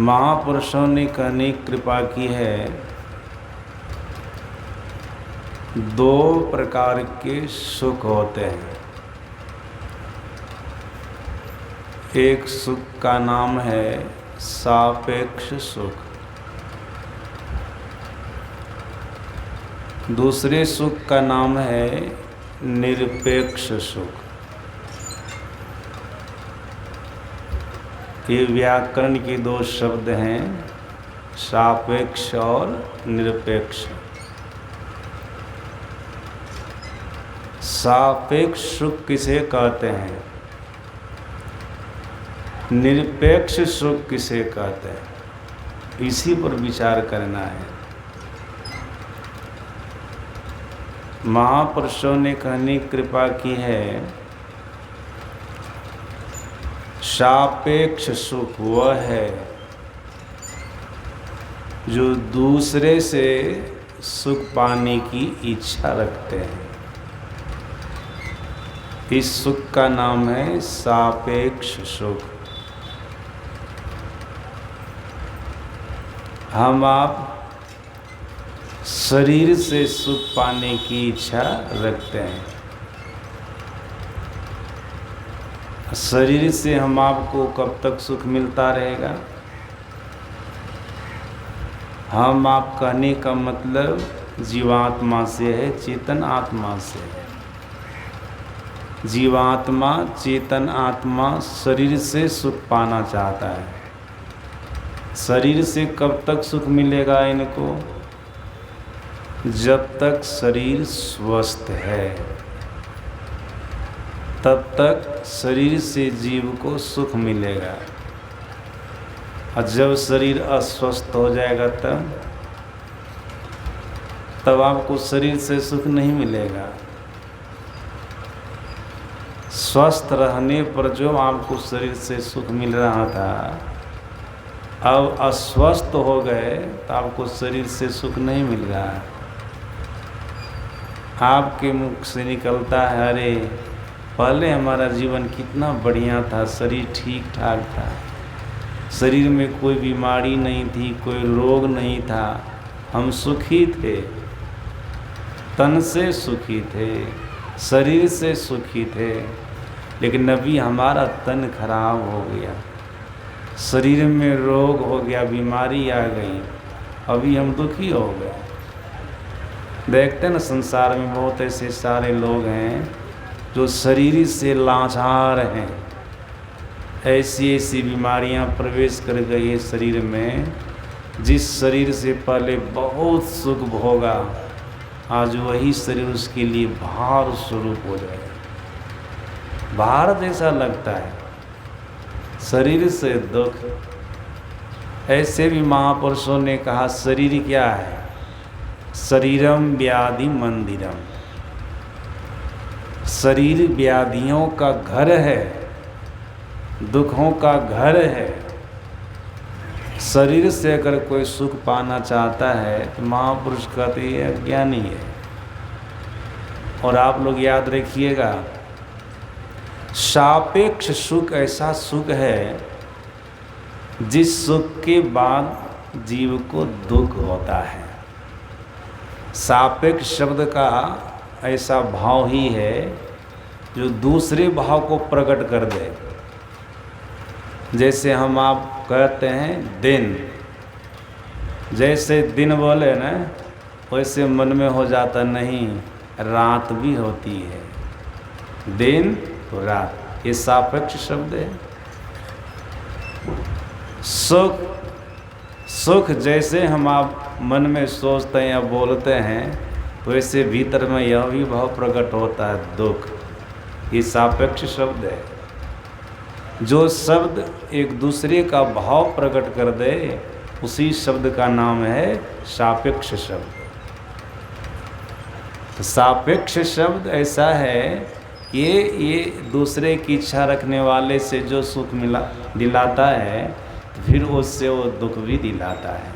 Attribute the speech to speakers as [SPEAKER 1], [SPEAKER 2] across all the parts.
[SPEAKER 1] महापुरुषों ने कहने की कृपा की है, दो प्रकार के सुख होते हैं। एक सुख का नाम है सापेक्ष सुख, दूसरे सुख का नाम है निरपेक्ष सुख। ये व्याकरण के दो शब्द हैं, सापेक्ष और निरपेक्ष। सापेक्ष सुख किसे कहते हैं, निरपेक्ष सुख किसे कहते हैं, इसी पर विचार करना है। महापुरुषों ने कहने की कृपा की है, सापेक्ष सुख वह है जो दूसरे से सुख पाने की इच्छा रखते हैं। इस सुख का नाम है सापेक्ष सुख। हम आप शरीर से सुख पाने की इच्छा रखते हैं। शरीर से हम आपको कब तक सुख मिलता रहेगा? हम आप कहने का मतलब जीवात्मा से है, चेतन आत्मा से है। जीवात्मा, चेतन आत्मा शरीर से सुख पाना चाहता है। शरीर से कब तक सुख मिलेगा इनको? जब तक शरीर स्वस्थ है, तब तक शरीर से जीव को सुख मिलेगा। और जब शरीर अस्वस्थ हो जाएगा तब आपको शरीर से सुख नहीं मिलेगा। स्वस्थ रहने पर जो आपको शरीर से सुख मिल रहा था, अब अस्वस्थ हो गए तो आपको शरीर से सुख नहीं मिल रहा है। आपके मुख से निकलता है, अरे पहले हमारा जीवन कितना बढ़िया था, शरीर ठीक ठाक था, शरीर में कोई बीमारी नहीं थी, कोई रोग नहीं था, हम सुखी थे, तन से सुखी थे, शरीर से सुखी थे। लेकिन अभी हमारा तन खराब हो गया, शरीर में रोग हो गया, बीमारी आ गई, अभी हम दुखी हो गए। देखते हैं ना, संसार में बहुत ऐसे सारे लोग हैं जो शरीर से लाचार हैं। ऐसी ऐसी बीमारियां प्रवेश कर गई है शरीर में, जिस शरीर से पहले बहुत सुख भोगा, आज वही शरीर उसके लिए भार स्वरूप हो जाए। भार जैसा लगता है, शरीर से दुख। ऐसे भी महापुरुषों ने कहा, शरीर क्या है? शरीरम व्याधि मंदिरम। शरीर व्याधियों का घर है, दुखों का घर है। शरीर से अगर कोई सुख पाना चाहता है तो महापुरुष कहते हैं अज्ञानी है। और आप लोग याद रखिएगा, सापेक्ष सुख ऐसा सुख है जिस सुख के बाद जीव को दुख होता है। सापेक्ष शब्द का ऐसा भाव ही है जो दूसरे भाव को प्रकट कर दे। जैसे हम आप कहते हैं दिन, जैसे दिन बोले ना, वैसे मन में हो जाता नहीं, रात भी होती है। दिन तो रात, ये सापेक्ष शब्द है। सुख, सुख जैसे हम आप मन में सोचते हैं या बोलते हैं, वैसे भीतर में यह भी भाव प्रकट होता है, दुख। ये सापेक्ष शब्द है। जो शब्द एक दूसरे का भाव प्रकट कर दे, उसी शब्द का नाम है सापेक्ष शब्द। तो सापेक्ष शब्द ऐसा है कि ये दूसरे की इच्छा रखने वाले से जो सुख दिलाता है, फिर उससे वो दुख भी दिलाता है।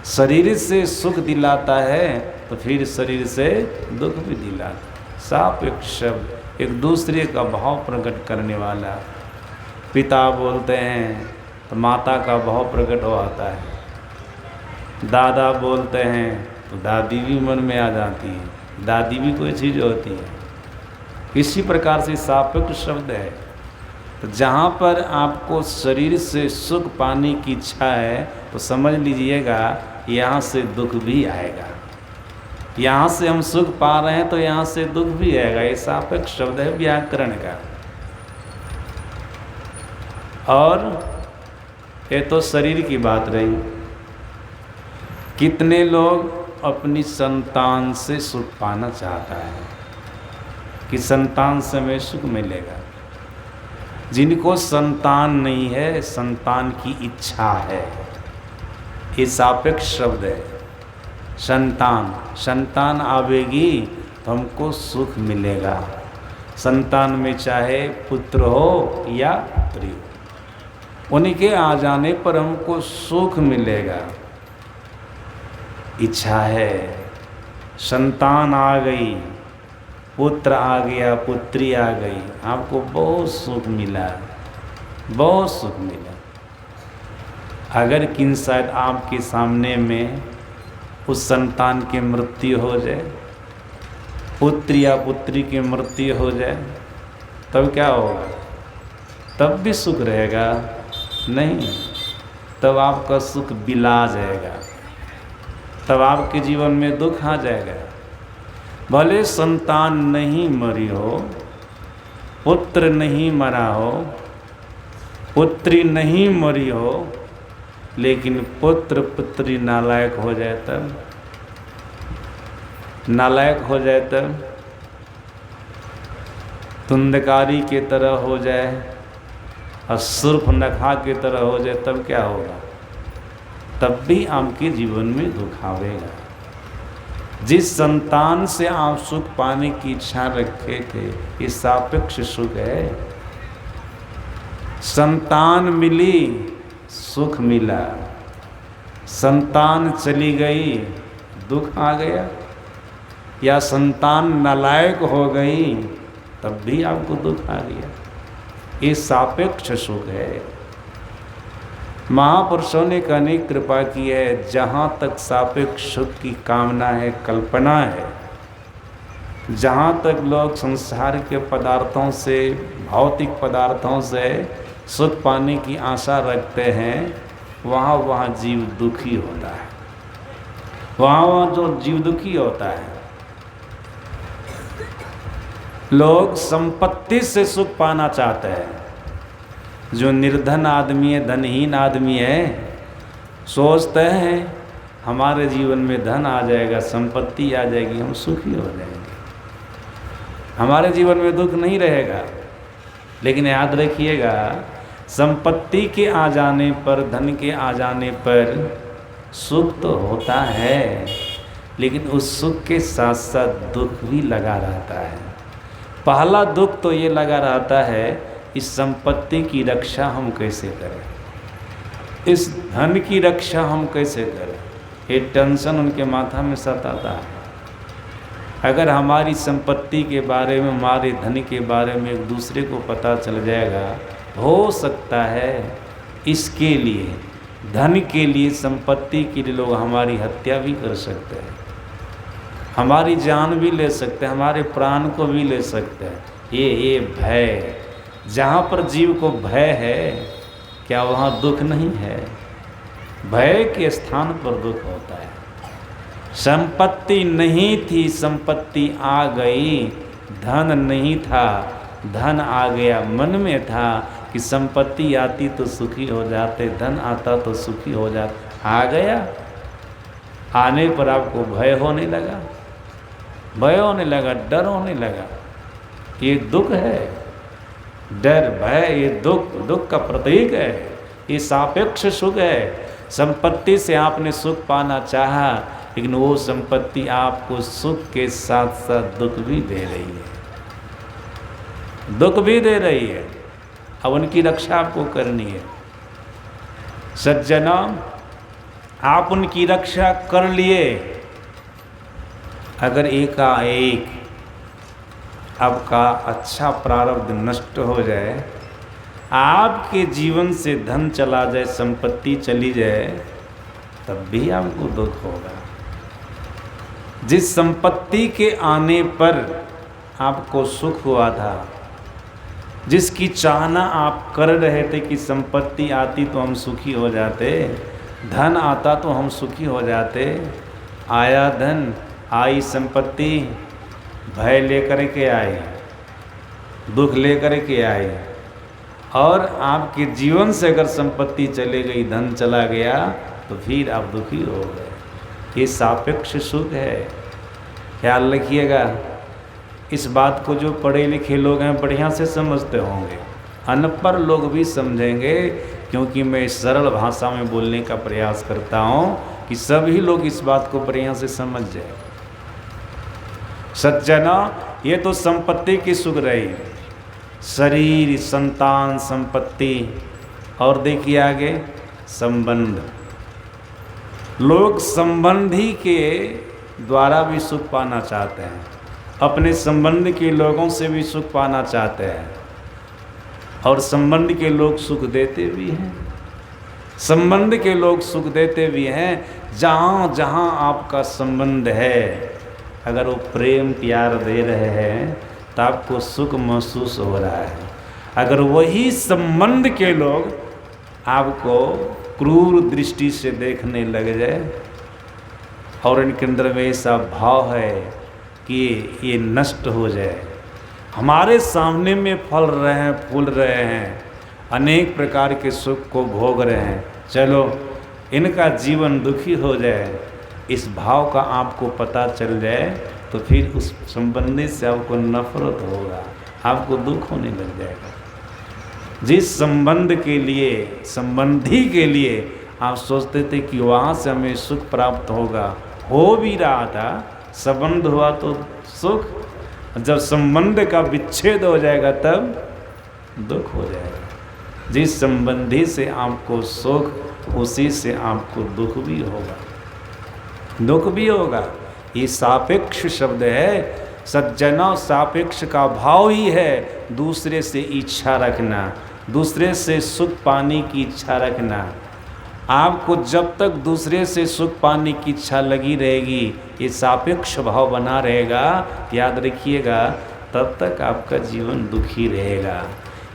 [SPEAKER 1] शरीर से सुख दिलाता है तो फिर शरीर से दुख भी दिलाता है। सापेक्ष शब्द एक दूसरे का भाव प्रकट करने वाला। पिता बोलते हैं तो माता का भाव प्रकट हो आता है। दादा बोलते हैं तो दादी भी मन में आ जाती है, दादी भी कोई चीज़ होती है। इसी प्रकार से सापेक्ष शब्द है। तो जहाँ पर आपको शरीर से सुख पाने की इच्छा है तो समझ लीजिएगा यहाँ से दुख भी आएगा। यहाँ से हम सुख पा रहे हैं तो यहाँ से दुख भी आएगा। ये सापेक्ष शब्द है व्याकरण का। और ये तो शरीर की बात रही। कितने लोग अपनी संतान से सुख पाना चाहता है कि संतान से हमें सुख मिलेगा। जिनको संतान नहीं है, संतान की इच्छा है, ये सापेक्ष शब्द है। संतान आवेगी तो हमको सुख मिलेगा। संतान में चाहे पुत्र हो या पुत्री हो, उन्हीं के आ जाने पर हमको सुख मिलेगा। इच्छा है, संतान आ गई, पुत्र आ गया, पुत्री आ गई, आपको बहुत सुख मिला, बहुत सुख मिला। अगर किन शायद आपके सामने में उस संतान की मृत्यु हो जाए, पुत्र या पुत्री की मृत्यु हो जाए, तब क्या होगा? तब भी सुख रहेगा? नहीं, तब आपका सुख बिला जाएगा, तब आपके जीवन में दुख आ जाएगा। भले संतान नहीं मरी हो, पुत्र नहीं मरा हो, पुत्री नहीं मरी हो, लेकिन पुत्र पुत्री नालायक हो जाए तब, नालायक हो जाए तब, धुंधकारी के तरह हो जाए और सुर्फ नखा के तरह हो जाए, तब क्या होगा? तब भी आपके जीवन में दुख आवेगा। जिस संतान से आप सुख पाने की इच्छा रखे थे, ये सापेक्ष सुख है। संतान मिली, सुख मिला। संतान चली गई, दुख आ गया। या संतान नालायक हो गई, तब भी आपको दुख आ गया। ये सापेक्ष सुख है। महापुरुषों ने अनेक कृपा की है। जहाँ तक सापेक्ष सुख की कामना है, कल्पना है, जहाँ तक लोग संसार के पदार्थों से, भौतिक पदार्थों से सुख पाने की आशा रखते हैं, वहाँ जीव दुखी होता है। वहाँ जो जीव दुखी होता है। लोग संपत्ति से सुख पाना चाहते हैं। जो निर्धन आदमी है, धनहीन आदमी है, सोचते हैं हमारे जीवन में धन आ जाएगा, संपत्ति आ जाएगी, हम सुखी हो जाएंगे, हमारे जीवन में दुख नहीं रहेगा। लेकिन याद रखिएगा, संपत्ति के आ जाने पर, धन के आ जाने पर सुख तो होता है, लेकिन उस सुख के साथ साथ दुख भी लगा रहता है। पहला दुख तो ये लगा रहता है, इस संपत्ति की रक्षा हम कैसे करें, इस धन की रक्षा हम कैसे करें। ये टेंशन उनके माथा में सताता है। अगर हमारी संपत्ति के बारे में, हमारे धन के बारे में एक दूसरे को पता चल जाएगा, हो सकता है इसके लिए, धन के लिए, संपत्ति के लिए लोग हमारी हत्या भी कर सकते हैं, हमारी जान भी ले सकते हैं, हमारे प्राण को भी ले सकते हैं। ये भय, जहाँ पर जीव को भय है, क्या वहाँ दुख नहीं है? भय के स्थान पर दुख होता है। संपत्ति नहीं थी, संपत्ति आ गई। धन नहीं था, धन आ गया। मन में था कि संपत्ति आती तो सुखी हो जाते, धन आता तो सुखी हो जाते, आ गया। आने पर आपको भय होने लगा, भय होने लगा, डर होने लगा। ये दुख है। डर, भय, ये दुख का प्रतीक है। ये सापेक्ष सुख है। संपत्ति से आपने सुख पाना चाहा, लेकिन वो संपत्ति आपको सुख के साथ साथ दुख भी दे रही है, दुख भी दे रही है। अब उनकी रक्षा आपको करनी है। सज्जनों, आप उनकी रक्षा कर लिए, अगर एकाएक आपका अच्छा प्रारब्ध नष्ट हो जाए, आपके जीवन से धन चला जाए, संपत्ति चली जाए, तब भी आपको दुख होगा। जिस संपत्ति के आने पर आपको सुख हुआ था, जिसकी चाहना आप कर रहे थे कि संपत्ति आती तो हम सुखी हो जाते, धन आता तो हम सुखी हो जाते, आया धन, आई संपत्ति, भय लेकर के आए, दुख लेकर के आए, और आपके जीवन से अगर संपत्ति चले गई, धन चला गया, तो फिर आप दुखी हो गए। ये सापेक्ष सुख है, ख्याल रखिएगा। इस बात को जो पढ़े लिखे लोग हैं बढ़िया से समझते होंगे, अनपढ़ लोग भी समझेंगे, क्योंकि मैं सरल भाषा में बोलने का प्रयास करता हूँ कि सभी लोग इस बात को बढ़िया से समझ जाए। सज्जना, ये तो संपत्ति की सुख रही, शरीर, संतान, संपत्ति, और देखिए आगे संबंध। लोग संबंधी के द्वारा भी सुख पाना चाहते हैं, अपने संबंध के लोगों से भी सुख पाना चाहते हैं, और संबंध के लोग सुख देते भी हैं। संबंध के लोग सुख देते भी हैं। जहाँ जहाँ आपका संबंध है, अगर वो प्रेम प्यार दे रहे हैं तो आपको सुख महसूस हो रहा है। अगर वही संबंध के लोग आपको क्रूर दृष्टि से देखने लग जाए, और इनके अंदर में ऐसा भाव है कि ये नष्ट हो जाए, हमारे सामने में फल रहे हैं, फूल रहे हैं, अनेक प्रकार के सुख को भोग रहे हैं, चलो इनका जीवन दुखी हो जाए, इस भाव का आपको पता चल जाए, तो फिर उस संबंधी से आपको नफरत होगा, आपको दुख होने लग जाएगा। जिस संबंध के लिए, संबंधी के लिए आप सोचते थे कि वहाँ से हमें सुख प्राप्त होगा, हो भी रहा था, संबंध हुआ तो सुख, जब संबंध का विच्छेद हो जाएगा तब दुख हो जाएगा। जिस संबंधी से आपको सुख, उसी से आपको दुख भी होगा, दुख भी होगा। ये सापेक्ष शब्द है। सज्जना, सापेक्ष का भाव ही है दूसरे से इच्छा रखना, दूसरे से सुख पाने की इच्छा रखना। आपको जब तक दूसरे से सुख पाने की इच्छा लगी रहेगी, ये सापेक्ष भाव बना रहेगा, याद रखिएगा, तब तक आपका जीवन दुखी रहेगा।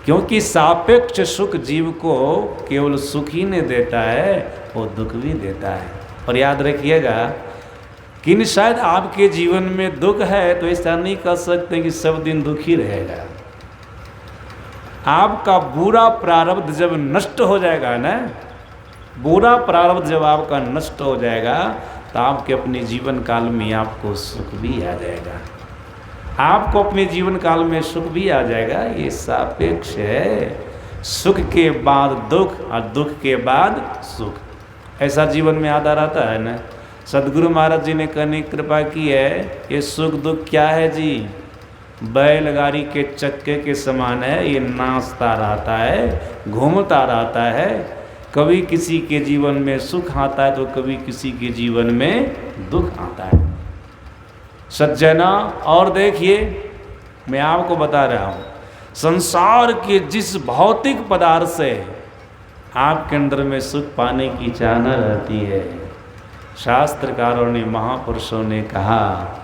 [SPEAKER 1] क्योंकि सापेक्ष सुख जीव को केवल सुख ही नहीं देता है, वो दुख भी देता है। और याद रखिएगा कि शायद आपके जीवन में दुख है तो ऐसा नहीं कह सकते कि सब दिन दुखी रहेगा। आपका बुरा प्रारब्ध जब नष्ट हो जाएगा ना, बुरा प्रारब्ध जब आपका नष्ट हो जाएगा, तो आपके अपने जीवन काल में आपको सुख भी आ जाएगा, आपको अपने जीवन काल में सुख भी आ जाएगा। ये सापेक्ष है। सुख के बाद दुख और दुख के बाद सुख, ऐसा जीवन में आता रहता है ना। सदगुरु महाराज जी ने कहने की कृपा की है, ये सुख दुख क्या है जी, बैलगाड़ी के चक्के के समान है, ये नाचता रहता है, घूमता रहता है। कभी किसी के जीवन में सुख आता है तो कभी किसी के जीवन में दुख आता है। सज्जना, और देखिए मैं आपको बता रहा हूँ, संसार के जिस भौतिक पदार्थ से आपके अंदर में सुख पाने की चाहना रहती है, शास्त्रकारों ने, महापुरुषों ने कहा,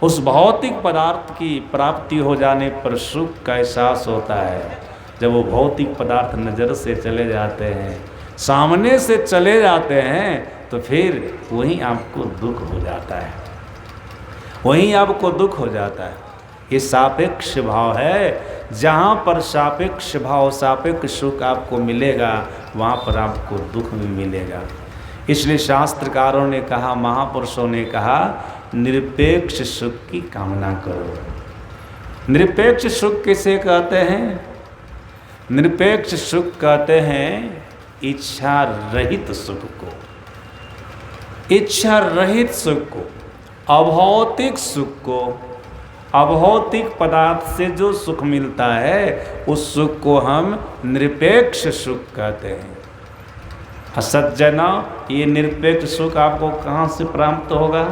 [SPEAKER 1] उस भौतिक पदार्थ की प्राप्ति हो जाने पर सुख का एहसास होता है। जब वो भौतिक पदार्थ नज़र से चले जाते हैं, सामने से चले जाते हैं, तो फिर वहीं आपको दुख हो जाता है, वहीं आपको दुख हो जाता है। ये सापेक्ष भाव है। जहाँ पर सापेक्ष भाव, सापेक्ष सुख आपको मिलेगा, वहाँ पर आपको दुख भी मिलेगा। इसलिए शास्त्रकारों ने कहा, महापुरुषों ने कहा, निरपेक्ष सुख की कामना करो। निरपेक्ष सुख किसे कहते हैं? निरपेक्ष सुख कहते हैं इच्छा रहित सुख को, इच्छा रहित सुख को, अभौतिक सुख को। अभौतिक पदार्थ से जो सुख मिलता है, उस सुख को हम निरपेक्ष सुख कहते हैं। सज्जना, ये निरपेक्ष सुख आपको कहाँ से प्राप्त होगा?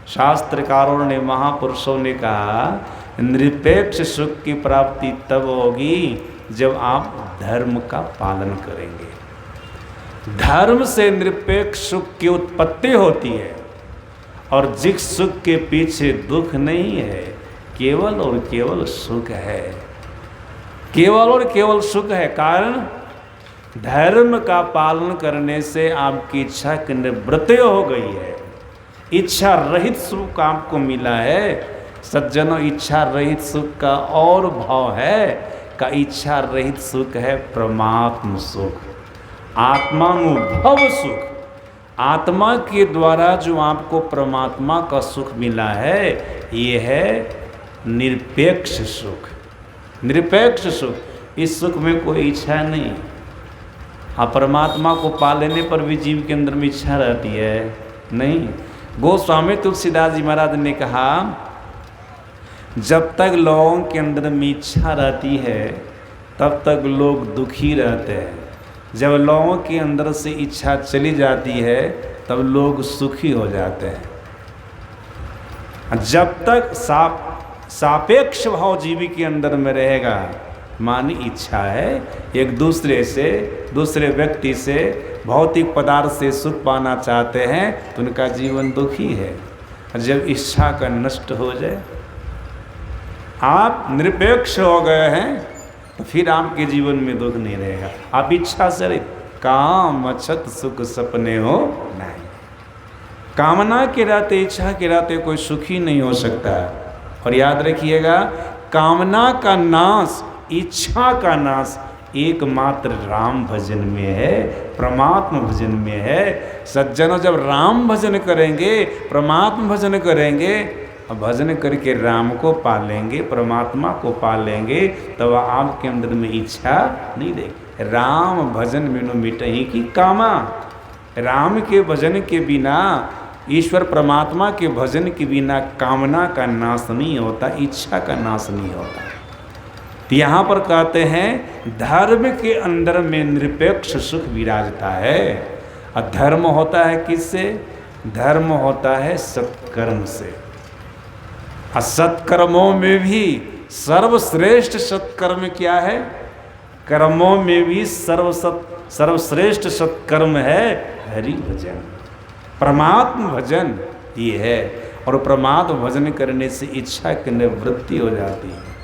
[SPEAKER 1] शास्त्रकारों ने, महापुरुषों ने कहा, निरपेक्ष सुख की प्राप्ति तब होगी जब आप धर्म का पालन करेंगे। धर्म से निरपेक्ष सुख की उत्पत्ति होती है और जिस सुख के पीछे दुख नहीं है, केवल और केवल सुख है, केवल और केवल सुख है। कारण धर्म का पालन करने से आपकी इच्छा की निवृत्ति हो गई है, इच्छा रहित सुख आपको मिला है। सज्जनों, इच्छा रहित सुख का और भाव है का इच्छा रहित सुख है परमात्म सुख, आत्मानुभव सुख। आत्मा के द्वारा जो आपको परमात्मा का सुख मिला है, ये है निरपेक्ष सुख। निरपेक्ष सुख, इस सुख में कोई इच्छा नहीं। हाँ, परमात्मा को पा लेने पर भी जीव के अंदर में इच्छा रहती है नहीं। गोस्वामी तुलसीदास जी महाराज ने कहा, जब तक लोगों के अंदर में इच्छा रहती है तब तक लोग दुखी रहते हैं। जब लोगों के अंदर से इच्छा चली जाती है तब लोग सुखी हो जाते हैं। जब तक सापेक्ष भाव जीवी के अंदर में रहेगा, मानी इच्छा है एक दूसरे से, दूसरे व्यक्ति से भौतिक पदार्थ से सुख पाना चाहते हैं, तो उनका जीवन दुखी है। जब इच्छा का नष्ट हो जाए, आप निरपेक्ष हो गए हैं, तो फिर आपके जीवन में दुख नहीं रहेगा। आप इच्छा से रहे, काम अछत सुख सपने हो नहीं। कामना के रहते, इच्छा के रहते कोई सुखी नहीं हो सकता। और याद रखिएगा, कामना का नाश, इच्छा का नाश एकमात्र राम भजन में है, परमात्मा भजन में है। सज्जनों, जब राम भजन करेंगे, परमात्मा भजन करेंगे, भजन करके राम को पालेंगे, परमात्मा को पालेंगे, तब आपके अंदर में इच्छा नहीं रहेगी। राम भजन बिनु मिटहि की कामा। राम के भजन के बिना, ईश्वर परमात्मा के भजन के बिना कामना का नाश नहीं होता, इच्छा का नाश नहीं होता। तो यहाँ पर कहते हैं धर्म के अंदर में निरपेक्ष सुख विराजता है। और धर्म होता है किससे? धर्म होता है सत्कर्म से। और सत्कर्मों में भी सर्वश्रेष्ठ सत्कर्म क्या है? कर्मों में भी सर्वश्रेष्ठ सत्कर्म है हरि भजन, परमात्म भजन ये है। और परमात्म भजन करने से इच्छा की निवृत्ति हो जाती है।